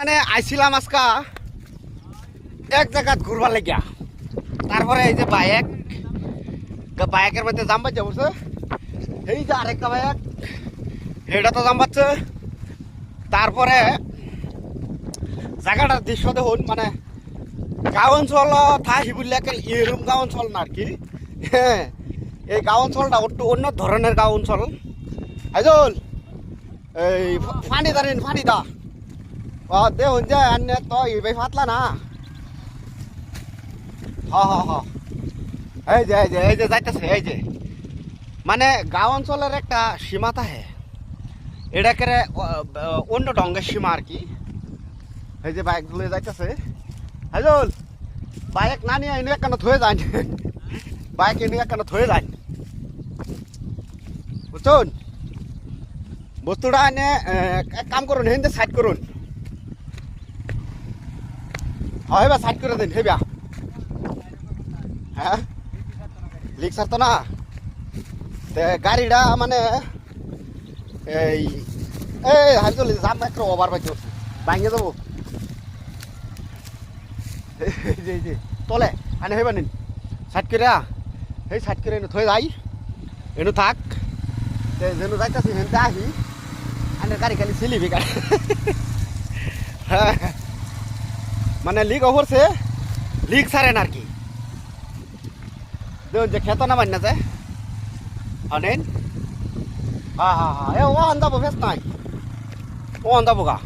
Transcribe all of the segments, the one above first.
মানে আইছিলাম আজকা এক জায়গা ঘুরবার লাগিয়া, তারপরে এই যে বাইকের মধ্যে জাম বাজছে বলছে, এই যে আরেকটা বাইক এটা তো জাম বাজছে। তারপরে জায়গাটার দৃশ্য দেখুন, মানে গাঁও অঞ্চল থাকি বললে এরম গাঁও অঞ্চল না আর কি। হ্যাঁ, এই গাঁও অঞ্চলটা একটু অন্য ধরনের গাঁও অঞ্চল। আইজল এই ফানি দাঁড়িন ফানি দা দেখুন যে আনে তো এই ফাতলা না। এই যে যাইতেছে, এই যে মানে গাঁও অঞ্চলের একটা সীমা থাকে, এটাকে অন্য ঢঙ্গের সীমা আর কি। এই যে বাইক গুলো যাইতেছে, হাইজল বাইক না নিয়ে এনে কেন থয়ে যায়, বাইক এনে কেন থয়ে যায় বুঝছেন। বস্তুটা এনে এক কাম করুন, হেন সাইড করুন, হয় বা সাইড করে দিন হেবা। হ্যাঁ, লিক সারতো না গাড়িটা মানে এই এই হাইজল জাম একটা ওভার পাইছো, ভাঙে যাবো। এই যে তলে আনে হেবা নিন সাইড করে, এই সাইড করে এনে থয়ে যাই, এনে থাক যেন যাইতেছি হেনতে আহি আনের গাড়ি খালি ছিলিবি গাড়ি। হ্যাঁ, মানে লিক ওভারছে, লিক সারেন আর কি। দেখুন যে খেত না মান্য যায় অনেন। হ্যাঁ এ ও আন্দাবো ফেস নাই, ও আন্দাবো গা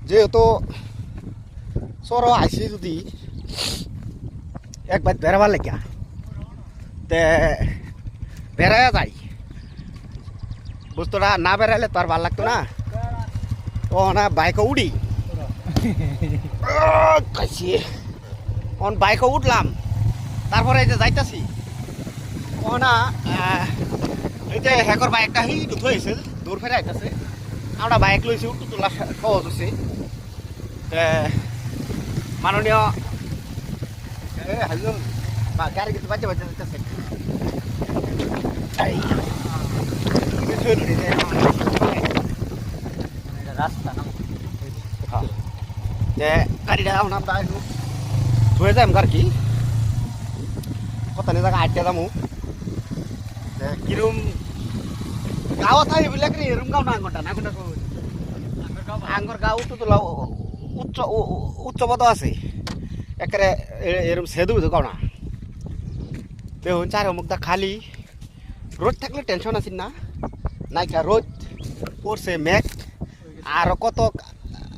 যেহেতু সর আইসি যদি একবার বেড়াবার লাগিয়া তে বেড়াইয়া যাই, বস্তুটা না বেড়াইলে তো আর ভাল লাগতো না। ও না বাইকে উড়ি বাইকে উঠলাম, তারপরে এই যে যাইতাছি ও না এই যে হ্যাকর বাইকটা হি দুধ হয়েছে দূর ফেরে আইতাছে, আমরা বাইক লইছি উঠতে তোলা সহজ হচ্ছে। মাননীয় গাড়ি কিন্তু বাজে বাজে যাইতেছে, রাস্তা গাড়িটা আমরা ধুয়ে যাই আর কি। কত জায়গা আটকে যাবো কিরম গাঁও থাকি বলে এরম গাঁও না আঙ্গরটা না কোনটা আঙ্গর গাঁও তো তোলা উচ্চপদ আছে একেবারে এরম সেদু গাও না। দেখুন চার মুখটা খালি, রোদ থাকলে টেনশন আছে না, নাইকা রোদ পড়ছে মেঘ আর কত